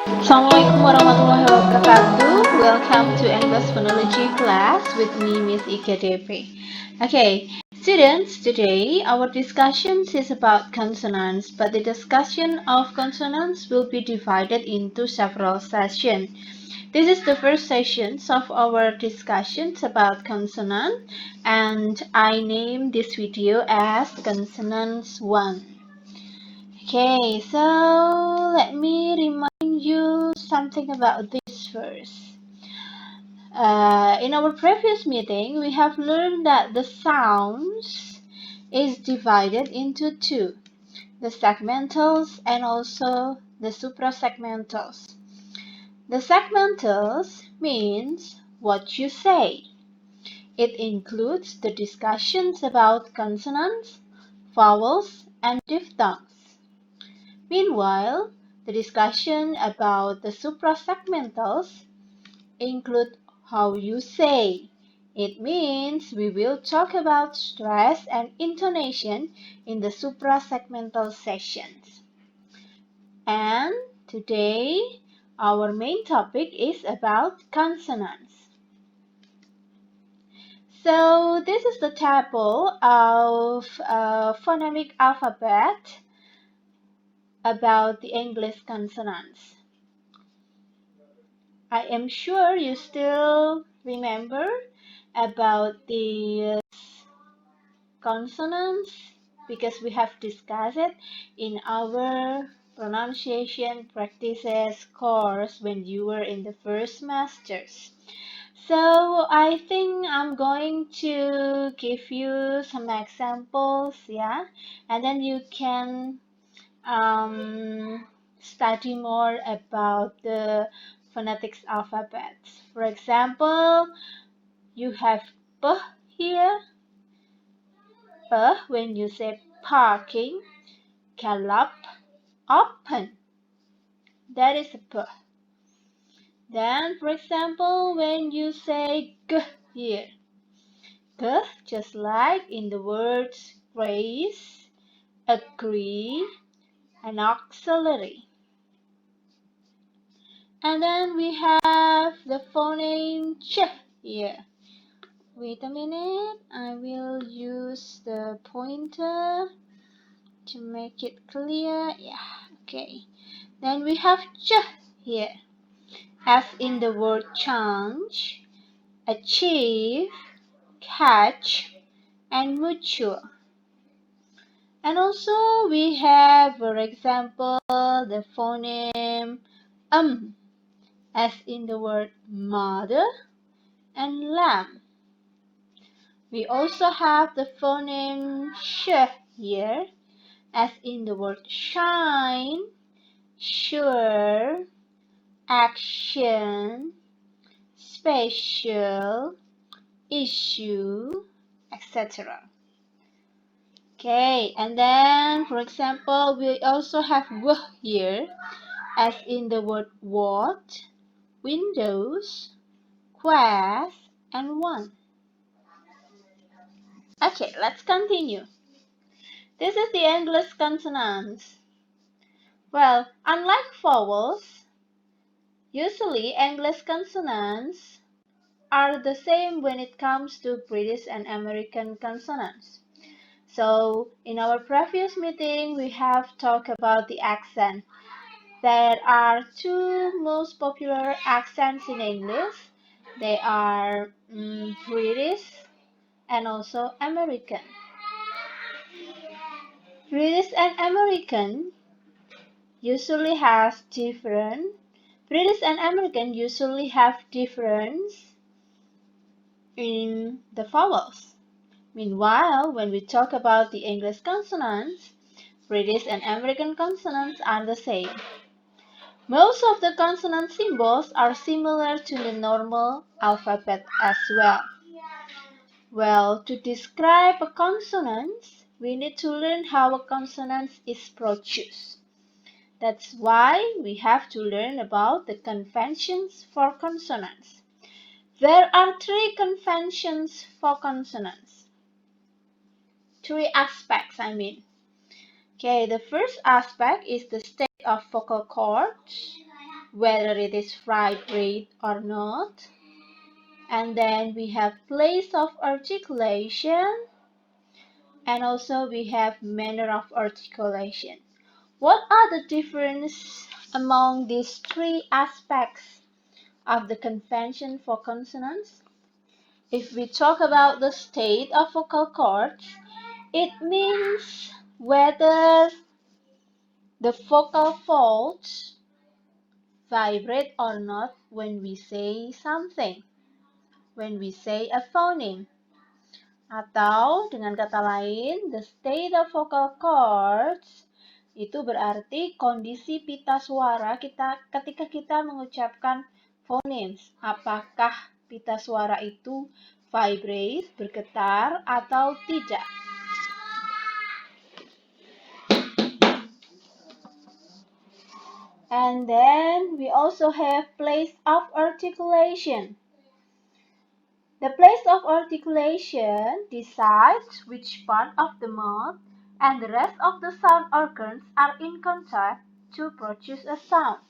Assalamualaikum warahmatullahi wabarakatuh. Welcome to English Phonology class with me, Miss IKDP. Okay, students, today our discussion is about consonants, but the discussion of consonants will be divided into several sessions. This is the first session of our discussions about consonant, and I name this video as Consonants 1. Okay, so let me remind you something about this first. In our previous meeting, we have learned that the sounds is divided into two, the segmentals and also the suprasegmentals. The segmentals means what you say. It includes the discussions about consonants, vowels, and diphthongs. Meanwhile, the discussion about the suprasegmentals include how you say. It means we will talk about stress and intonation in the suprasegmental sessions. And today, our main topic is about consonants. So this is the table of phonemic alphabet about the English consonants. I am sure you still remember about the consonants because we have discussed it in our pronunciation practices course when you were in the first semesters. So I think I'm going to give you some examples, yeah, and then you can study more about the phonetics alphabets. For example, you have p here. P when you say parking, gallop, open. That is a p. Then, for example, when you say g here, g just like in the words grace, agree, and auxiliary. And then we have the phoneme ch here. Wait a minute, I will use the pointer to make it clear. Yeah, okay. Then we have ch here, as in the word change, achieve, catch, and mature. And also we have, for example, the phoneme as in the word mother and lamb. We also have the phoneme sh here, as in the word shine, sure, action, special, issue, etc. Okay, and then for example, we also have w here, as in the word what, windows, quest, and one. Okay, let's continue. This is the English consonants. Well, unlike vowels, usually English consonants are the same when it comes to British and American consonants. So, in our previous meeting, we have talked about the accent. There are two most popular accents in English. They are British and also American. British and American usually has different. British and American usually have difference in the vowels. Meanwhile, when we talk about the English consonants, British and American consonants are the same. Most of the consonant symbols are similar to the normal alphabet as well. Well, to describe a consonant, we need to learn how a consonant is produced. That's why we have to learn about the conventions for consonants. There are three conventions for consonants. Three aspects, I mean. Okay, the first aspect is the state of vocal cords. whether it is vibrate or not. And then we have place of articulation, and also we have manner of articulation. What are the differences among these three aspects of the convention for consonants? If we talk about the state of vocal cords, it means whether the vocal folds vibrate or not when we say something, when we say a phoneme. Atau dengan kata lain, the state of vocal cords itu berarti kondisi pita suara kita ketika kita mengucapkan phonemes. Apakah pita suara itu vibrate, bergetar, atau tidak. And then we also have place of articulation. The place of articulation decides which part of the mouth and the rest of the sound organs are in contact to produce a sound.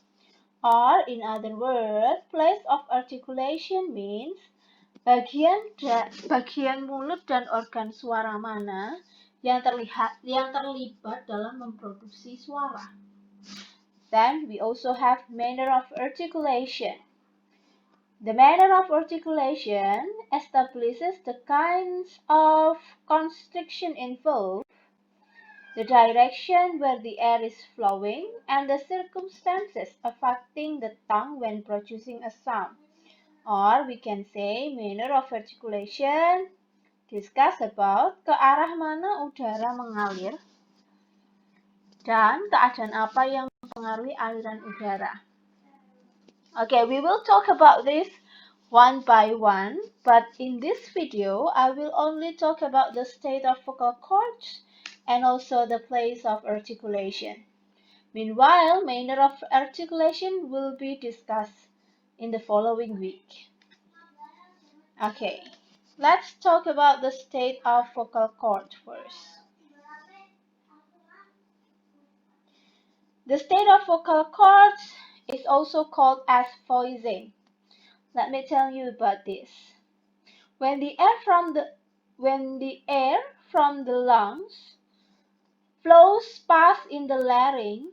Or in other words, place of articulation means bagian mulut dan organ suara mana yang terlibat dalam memproduksi suara. Then we also have manner of articulation. The manner of articulation establishes the kinds of constriction involved, the direction where the air is flowing, and the circumstances affecting the tongue when producing a sound. Or we can say manner of articulation discuss about ke arah mana udara mengalir dan keadaan apa yang mempengaruhi aliran udara. Okay, we will talk about this one by one, but in this video, I will only talk about the state of vocal cords and also the place of articulation. Meanwhile, manner of articulation will be discussed in the following week. Okay, let's talk about the state of vocal cord first. The state of vocal cords is also called as voicing. Let me tell you about this. When the air from the lungs flows past in the larynx,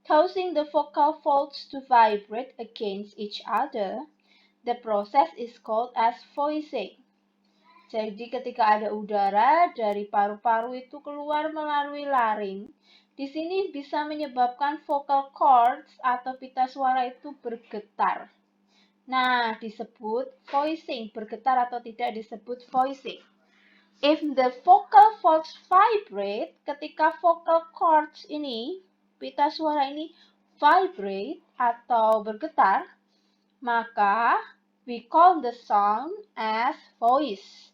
causing the vocal folds to vibrate against each other, the process is called as voicing. Jadi ketika ada udara dari paru-paru itu keluar melalui laring, di sini bisa menyebabkan vocal cords atau pita suara itu bergetar. Nah, disebut voicing. Bergetar atau tidak disebut voicing. If the vocal folds vibrate, ketika vocal cords ini, pita suara ini vibrate atau bergetar, maka we call the sound as voice.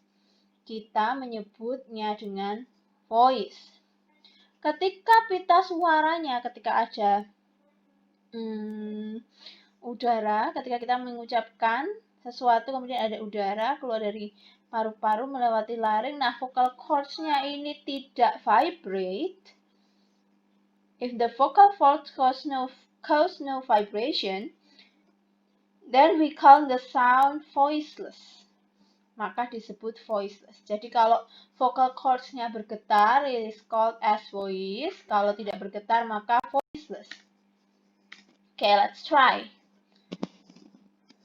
Kita menyebutnya dengan voice. Ketika pita suaranya, ketika ada udara, ketika kita mengucapkan sesuatu kemudian ada udara keluar dari paru-paru melewati laring, nah vocal cords-nya ini tidak vibrate. If the vocal folds cause no vibration, then we call the sound voiceless. Maka disebut voiceless. Jadi kalau vocal cords-nya bergetar, it is called as voice. Kalau tidak bergetar, maka voiceless. Okay, let's try.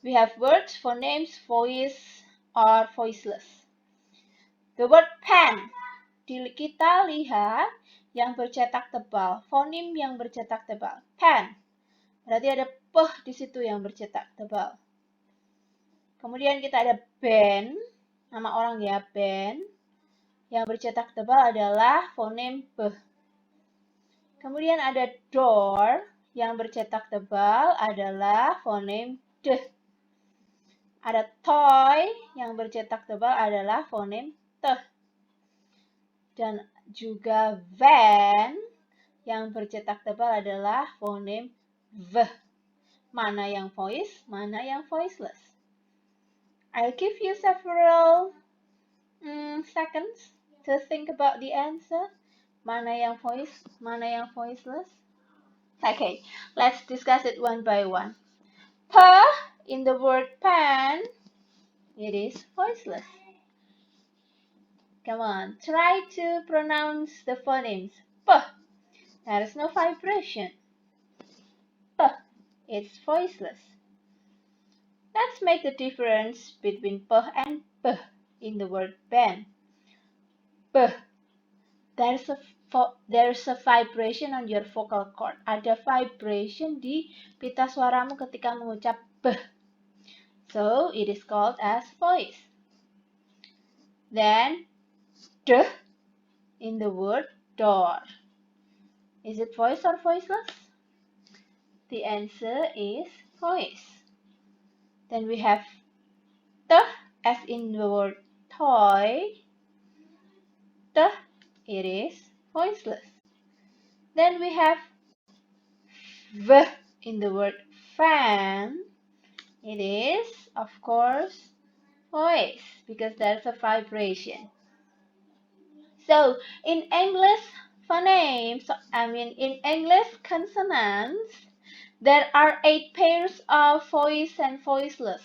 We have words for names, voice, or voiceless. The word pen. Kita lihat yang bercetak tebal. Fonem yang bercetak tebal. Pen. Berarti ada peh di situ yang bercetak tebal. Kemudian kita ada Ben, nama orang ya Ben. Yang bercetak tebal adalah fonem beh. Kemudian ada door, yang bercetak tebal adalah fonem deh. Ada toy, yang bercetak tebal adalah fonem teh. Dan juga van, yang bercetak tebal adalah fonem v. Mana yang voice, mana yang voiceless. I'll give you several seconds to think about the answer. Mana yang voice, mana yang voiceless. Okay, let's discuss it one by one. P in the word pen, it is voiceless. Come on, try to pronounce the phonemes. P, there is no vibration. P, it's voiceless. Let's make the difference between P and P in the word pen. P, there's a vibration on your vocal cord. Ada vibration di pita suaramu ketika mengucap B. So it is called as voice. Then D in the word door. Is it voice or voiceless? The answer is voice. Then we have T as in the word toy. T, it is voiceless. Then we have V in the word fan. It is, of course, voice because there's a vibration. So in English phonemes, in English consonants, there are 8 pairs of voice and voiceless.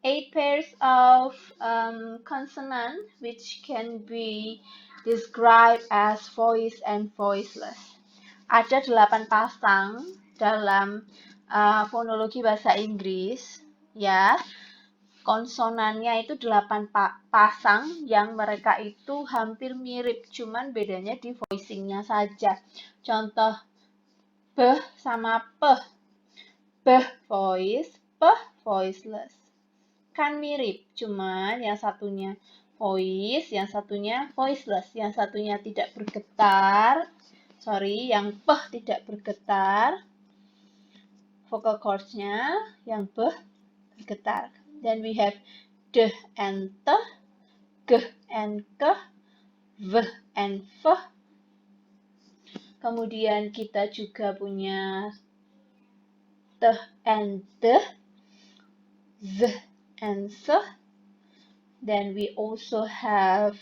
8 pairs of consonant which can be described as voice and voiceless. Ada 8 pasang dalam fonologi bahasa Inggris, ya. Konsonannya itu 8 pasang yang mereka itu hampir mirip, cuman bedanya di voicingnya saja. Contoh B sama P. B voice, P voiceless. Kan mirip, cuman yang satunya voice, yang satunya voiceless. Yang satunya tidak bergetar, yang P tidak bergetar, vocal cords-nya, yang B bergetar. Then we have D and T, G and K, V and F. Kemudian kita juga punya T and D, Z and S. Then we also have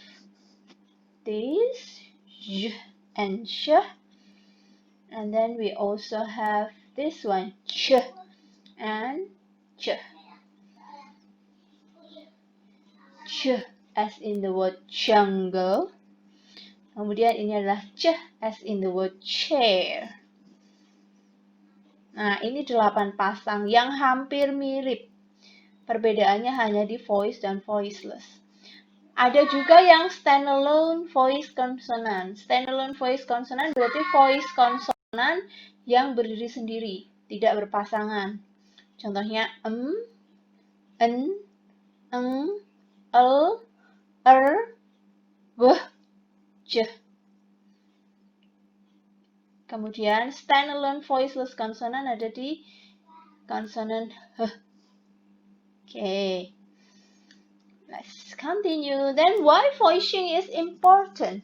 this, J and Sh. And then we also have this one, Ch and Ch. Ch as in the word jungle. Kemudian ini adalah ch as in the word chair. Nah, ini 8 pasang yang hampir mirip. Perbedaannya hanya di voice dan voiceless. Ada juga yang standalone voice consonant. Standalone voice consonant berarti voice consonant yang berdiri sendiri, tidak berpasangan. Contohnya en, eng, el, w, j. Kemudian standalone voiceless consonant ada di consonant h. Okay. Let's continue. Then why voicing is important?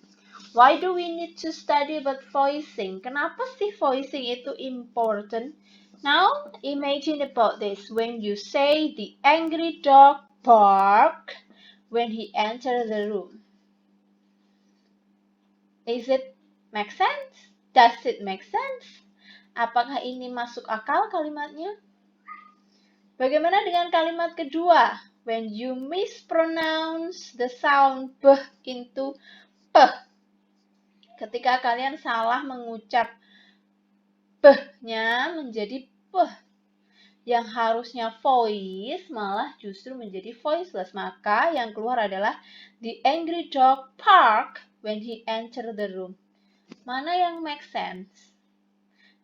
Why do we need to study about voicing? Kenapa sih voicing itu important? Now, imagine about this. When you say the angry dog barked when he entered the room. Is it make sense? Does it make sense? Apakah ini masuk akal kalimatnya? Bagaimana dengan kalimat kedua? When you mispronounce the sound b into p. Ketika kalian salah mengucap b-nya menjadi p. Yang harusnya voice malah justru menjadi voiceless. Maka yang keluar adalah the angry dog barked when he entered the room. Mana yang make sense?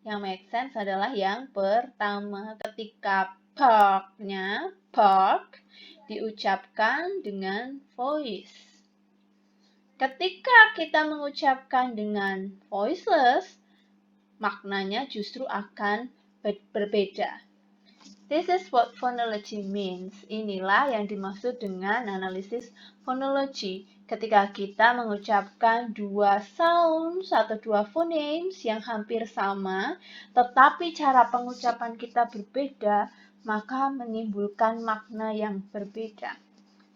Yang make sense adalah yang pertama, ketika bark-nya, bark, diucapkan dengan voice. Ketika kita mengucapkan dengan voiceless, maknanya justru akan berbeda. This is what phonology means. Inilah yang dimaksud dengan analisis phonology. Ketika kita mengucapkan dua sounds atau dua phonemes yang hampir sama, tetapi cara pengucapan kita berbeda, maka menimbulkan makna yang berbeda.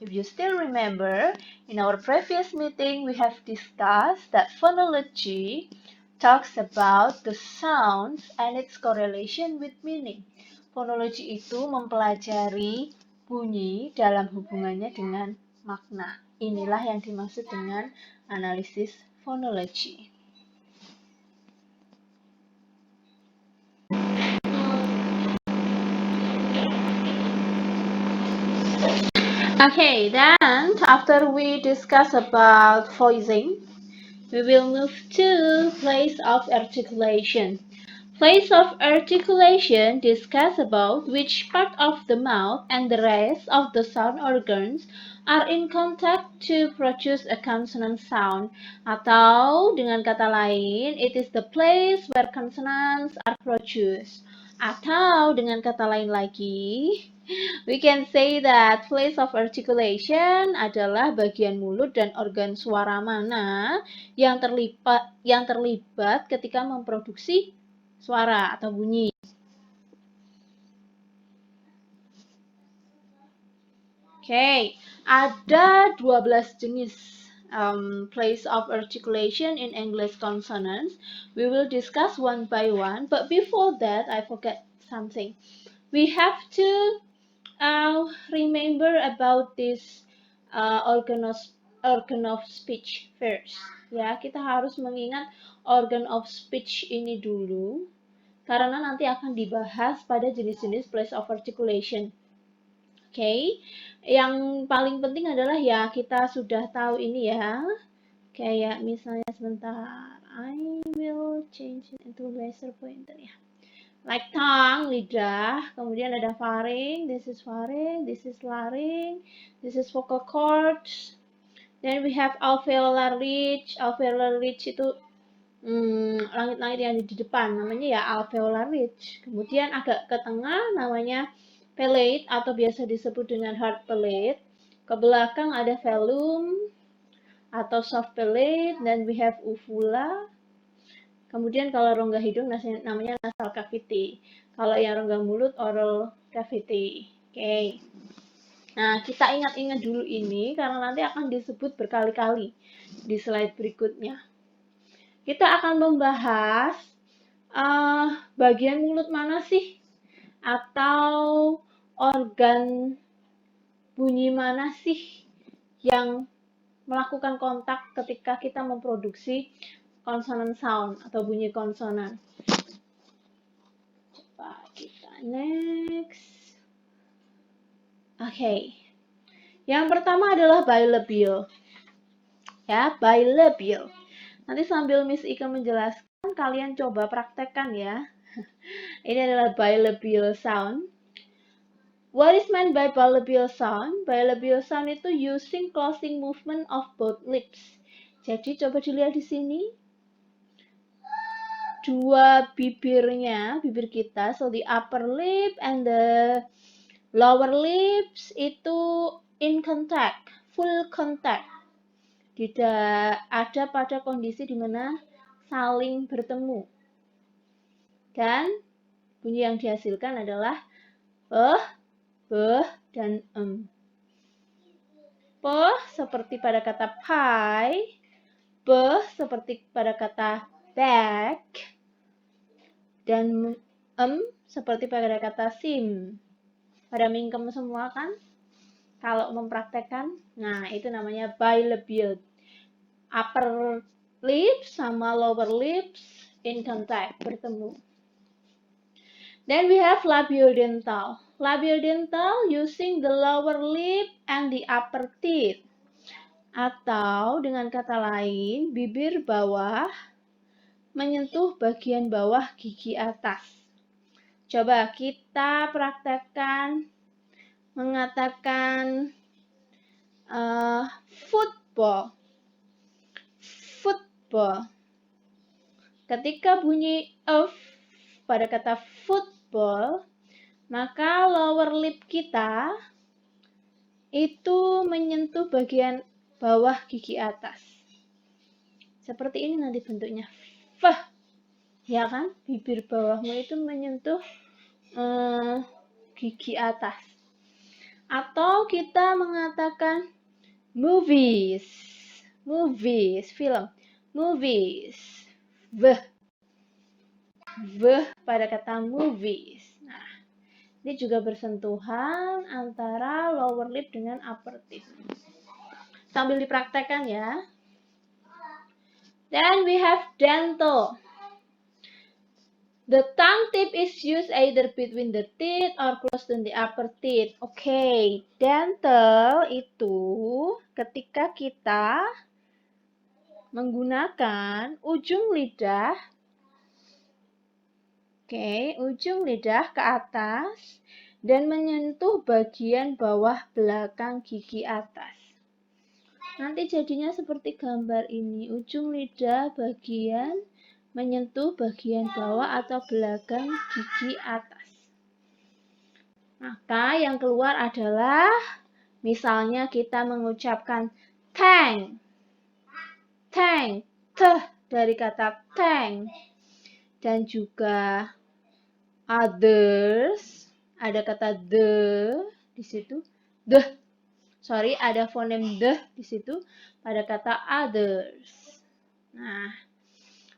If you still remember, in our previous meeting we have discussed that phonology talks about the sounds and its correlation with meaning. Fonologi itu mempelajari bunyi dalam hubungannya dengan makna. Inilah yang dimaksud dengan analisis fonologi. Okay, then after we discuss about voicing, we will move to place of articulation. Place of articulation discuss about which part of the mouth and the rest of the sound organs are in contact to produce a consonant sound. Atau dengan kata lain, it is the place where consonants are produced. Atau dengan kata lain lagi, we can say that place of articulation adalah bagian mulut dan organ suara mana yang terlibat ketika memproduksi suara atau bunyi. Oke, ada 12 jenis place of articulation in English consonants. We will discuss one by one, but before that I forgot something. We have to remember about this organ of speech first. Ya, kita harus mengingat organ of speech ini dulu, karena nanti akan dibahas pada jenis-jenis place of articulation. Oke, yang paling penting adalah ya kita sudah tahu ini ya. Kayak misalnya sebentar, I will change it into laser pointer ya. Like tongue, lidah, kemudian ada pharynx, this is larynx, this is vocal cords. Then we have alveolar ridge. Alveolar ridge itu langit-langit yang di depan, namanya ya alveolar ridge. Kemudian agak ke tengah namanya palate atau biasa disebut dengan hard palate. Ke belakang ada velum atau soft palate, dan we have uvula. Kemudian kalau rongga hidung namanya nasal cavity. Kalau yang rongga mulut oral cavity. Oke. Nah, kita ingat-ingat dulu ini karena nanti akan disebut berkali-kali di slide berikutnya. Kita akan membahas bagian mulut mana sih? Atau organ bunyi mana sih yang melakukan kontak ketika kita memproduksi consonant sound atau bunyi konsonan. Coba kita next. Oke. Yang pertama adalah bilabial. Ya, bilabial. Nanti sambil Miss Ika menjelaskan, kalian coba praktekkan ya. Ini adalah bilabial sound. What is meant by bilabial sound? Bilabial sound itu using closing movement of both lips. Jadi coba dilihat di sini. Dua bibirnya, bibir kita, so the upper lip and the lower lips itu in contact, full contact. Tidak ada pada kondisi di mana saling bertemu. Dan bunyi yang dihasilkan adalah dan P seperti pada kata pie, B seperti pada kata bag, dan seperti pada kata sim. Pada mingkem semua kan? Kalau mempraktekkan, nah itu namanya bilabial. Upper lips sama lower lips in contact, bertemu. Then we have labiodental. Labiodental using the lower lip and the upper teeth. Atau dengan kata lain, bibir bawah menyentuh bagian bawah gigi atas. Coba kita praktekkan mengatakan football. Football. Ketika bunyi F pada kata football, maka lower lip kita itu menyentuh bagian bawah gigi atas. Seperti ini nanti bentuknya. F. Ya kan? Bibir bawahmu itu menyentuh gigi atas. Atau kita mengatakan movies, film, movies, V. V pada kata movies. Nah, ini juga bersentuhan antara lower lip dengan upper lip. Sambil dipraktekkan ya. Then we have dental. The tongue tip is used either between the teeth or close to the upper teeth. Oke, dental itu ketika kita menggunakan ujung lidah, ujung lidah ke atas dan menyentuh bagian bawah belakang gigi atas. Nanti jadinya seperti gambar ini, ujung lidah bagian menyentuh bagian bawah atau belakang gigi atas. Maka yang keluar adalah, misalnya kita mengucapkan tank, tank, teh dari kata tank, dan juga others, ada kata the di situ, ada fonem the di situ pada kata others. Nah,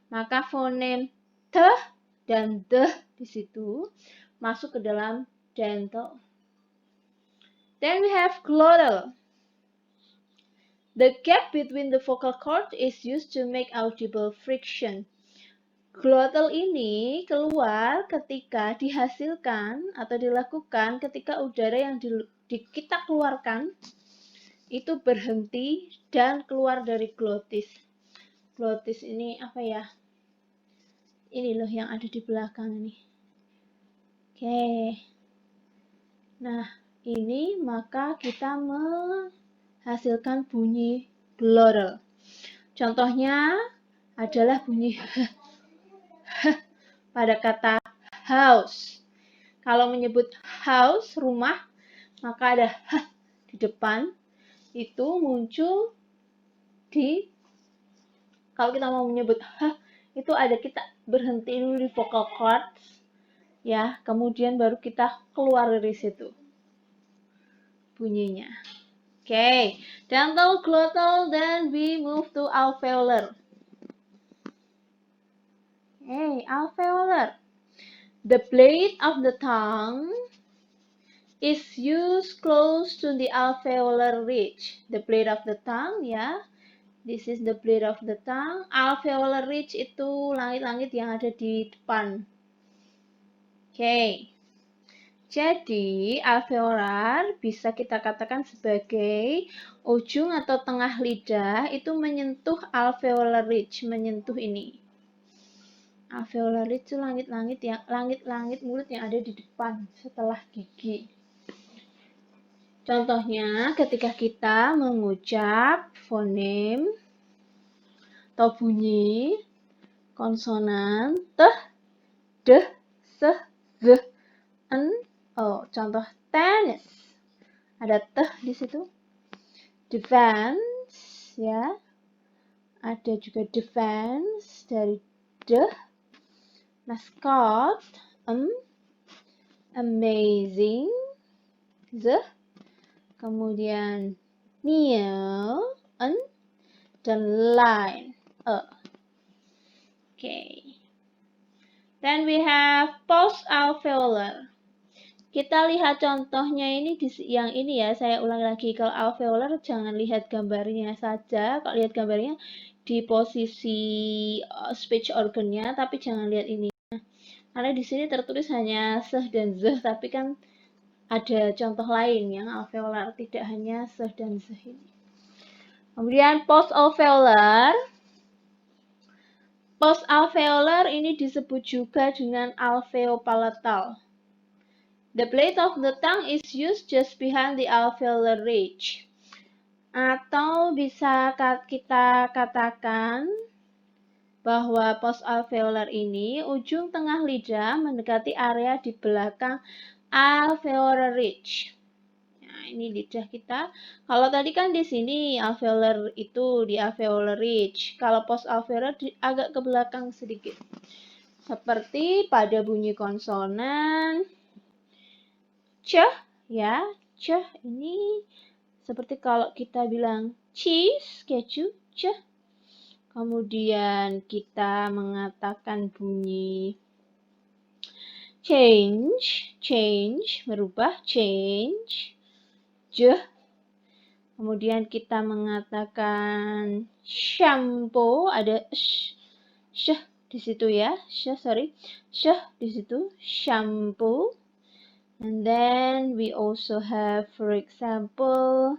maka fonem te dan the di situ masuk ke dalam dental. Then we have glottal. The gap between the vocal cord is used to make audible friction. Glottal ini keluar ketika dihasilkan atau dilakukan ketika udara yang kita keluarkan itu berhenti dan keluar dari glotis. Glotis ini apa ya? Ini loh yang ada di belakang ini. Oke. Nah, ini maka kita menghasilkan bunyi glottal. Contohnya adalah bunyi pada kata house. Kalau menyebut house, rumah, maka ada di depan. Itu muncul kalau kita mau menyebut itu ada kita berhenti dulu di vocal cords, ya, kemudian baru kita keluar dari situ bunyinya. Okay, dental, glottal, then we move to alveolar. Alveolar. The blade of the tongue is used close to the alveolar ridge. The blade of the tongue, ya. This is the blade of the tongue. Alveolar ridge itu langit-langit yang ada di depan. Oke. Jadi, alveolar bisa kita katakan sebagai ujung atau tengah lidah itu menyentuh alveolar ridge, menyentuh ini. Alveolar ridge itu langit-langit mulut yang ada di depan setelah gigi. Contohnya ketika kita mengucap fonem atau bunyi konsonan teh, deh, seh, geh, en, oh. Contoh tennis, ada teh di situ. Defense, ya, ada juga defense dari deh. Mascot, amazing, zeh. Kemudian kneel, dan line, Okay. Then we have post-alveolar. Kita lihat contohnya ini yang ini ya, saya ulangi lagi. Kalau alveolar jangan lihat gambarnya saja. Kalau lihat gambarnya di posisi speech organnya, tapi jangan lihat ini. Karena di sini tertulis hanya seh dan zeh, tapi kan ada contoh lain yang alveolar, tidak hanya seh dan zeh ini. Kemudian post-alveolar. Post-alveolar ini disebut juga dengan alveopalatal. The blade of the tongue is used just behind the alveolar ridge. Atau bisa kita katakan bahwa post-alveolar ini ujung tengah lidah mendekati area di belakang alveolar ridge. Nah, ini lidah kita. Kalau tadi kan di sini alveolar itu di alveolar ridge. Kalau post-alveolar agak ke belakang sedikit. Seperti pada bunyi konsonan c, ya. C ini seperti kalau kita bilang cheese, keju, c. Kemudian kita mengatakan bunyi change, merubah, change, kemudian kita mengatakan shampoo, ada sh di situ ya, sh di situ, shampoo. And then we also have, for example,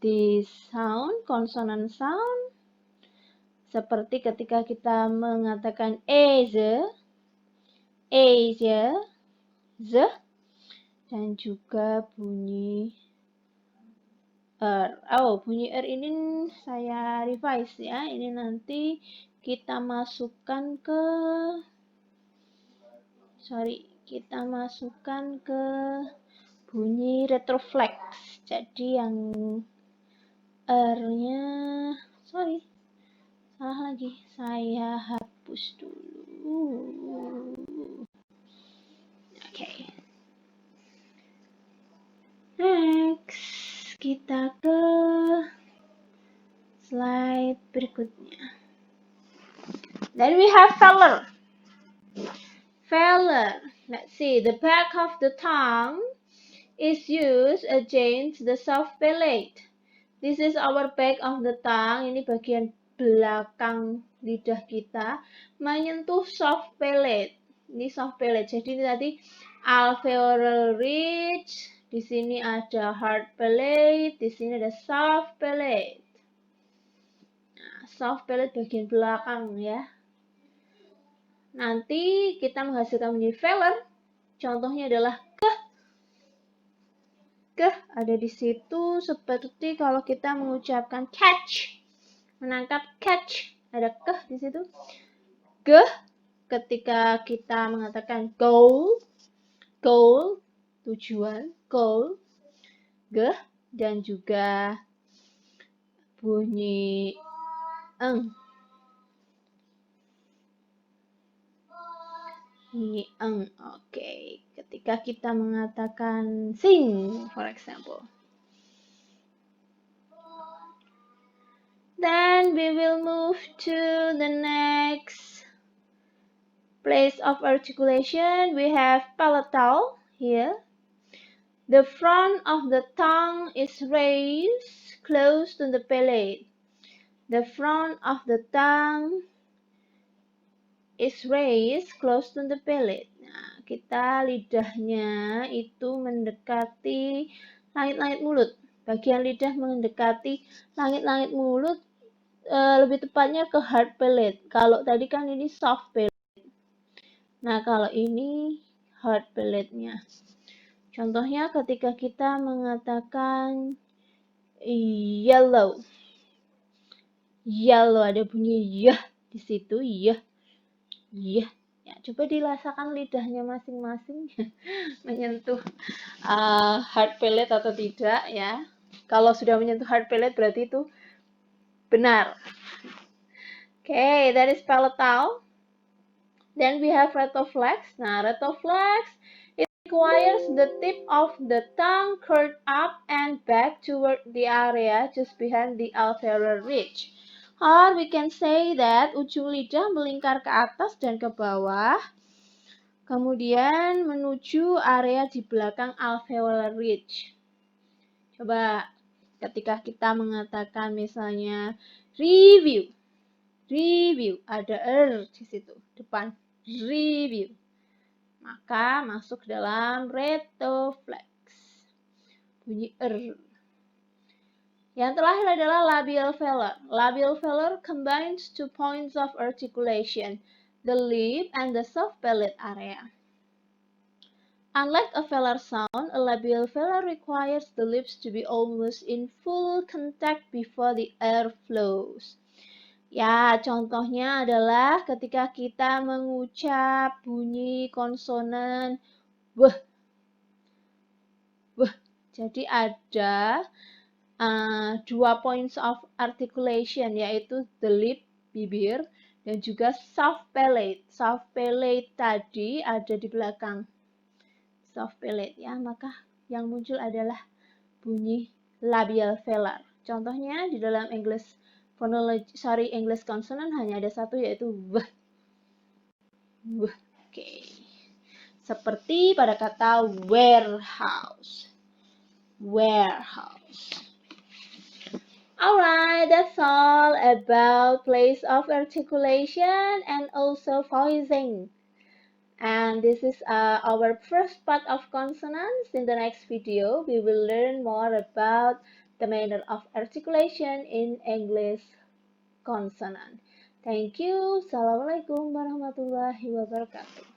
this sound, consonant sound, seperti ketika kita mengatakan z, dan juga bunyi bunyi ini saya revise ya. Ini nanti kita masukkan ke bunyi retroflex. Jadi yang R-nya salah lagi. Saya hapus dulu. Oke. Next, kita ke slide berikutnya. Then we have feller. Let's see. The back of the tongue is used against the soft palate. This is our back of the tongue. Ini bagian belakang lidah kita menyentuh soft palate. Ini soft palate. Jadi ini tadi alveolar ridge. Di sini ada hard palate. Di sini ada soft palate. Nah, soft palate bagian belakang ya. Nanti kita menghasilkan bunyi feller. Contohnya adalah ke ada di situ, seperti kalau kita mengucapkan catch, menangkap, catch, ada ke di situ. Ge ketika kita mengatakan goal, tujuan, goal, ge, dan juga bunyi eng. Oke. Ketika kita mengatakan sing, for example. Then we will move to the next place of articulation. We have palatal here. The front of the tongue is raised close to the palate. The front of the tongue is raised close to the palate. Nah, kita lidahnya itu mendekati langit-langit mulut. Bagian lidah mendekati langit-langit mulut, lebih tepatnya ke hard palate. Kalau tadi kan ini soft palate. Nah, kalau ini hard palate-nya. Contohnya ketika kita mengatakan yellow. Yellow, ada bunyi yah di situ, yah. Ya, coba dirasakan lidahnya masing-masing menyentuh hard palate atau tidak ya. Kalau sudah menyentuh hard palate berarti itu benar. Okay, that is palatal. Then we have retroflex. Nah, retroflex, it requires the tip of the tongue curved up and back toward the area just behind the alveolar ridge. Or we can say that ujung lidah melingkar ke atas dan ke bawah, kemudian menuju area di belakang alveolar ridge. Coba ketika kita mengatakan misalnya review, ada di situ depan review, maka masuk dalam retroflex, bunyi Yang terakhir adalah labial velar. Labial velar combines 2 points of articulation, the lip and the soft palate area. Unlike a velar sound, a labial velar requires the lips to be almost in full contact before the air flows. Ya, contohnya adalah ketika kita mengucap bunyi konsonan w. Jadi ada 2 points of articulation, yaitu the lip, bibir, dan juga soft palate. Soft palate tadi ada di belakang soft palate ya, maka yang muncul adalah bunyi labial velar. Contohnya di dalam English English consonant hanya ada satu, yaitu w. Oke. Seperti pada kata warehouse. Warehouse. Alright, that's all about place of articulation and also voicing. And this is our first part of consonants. In the next video, we will learn more about the manner of articulation in English consonant. Thank you. Assalamualaikum warahmatullahi wabarakatuh.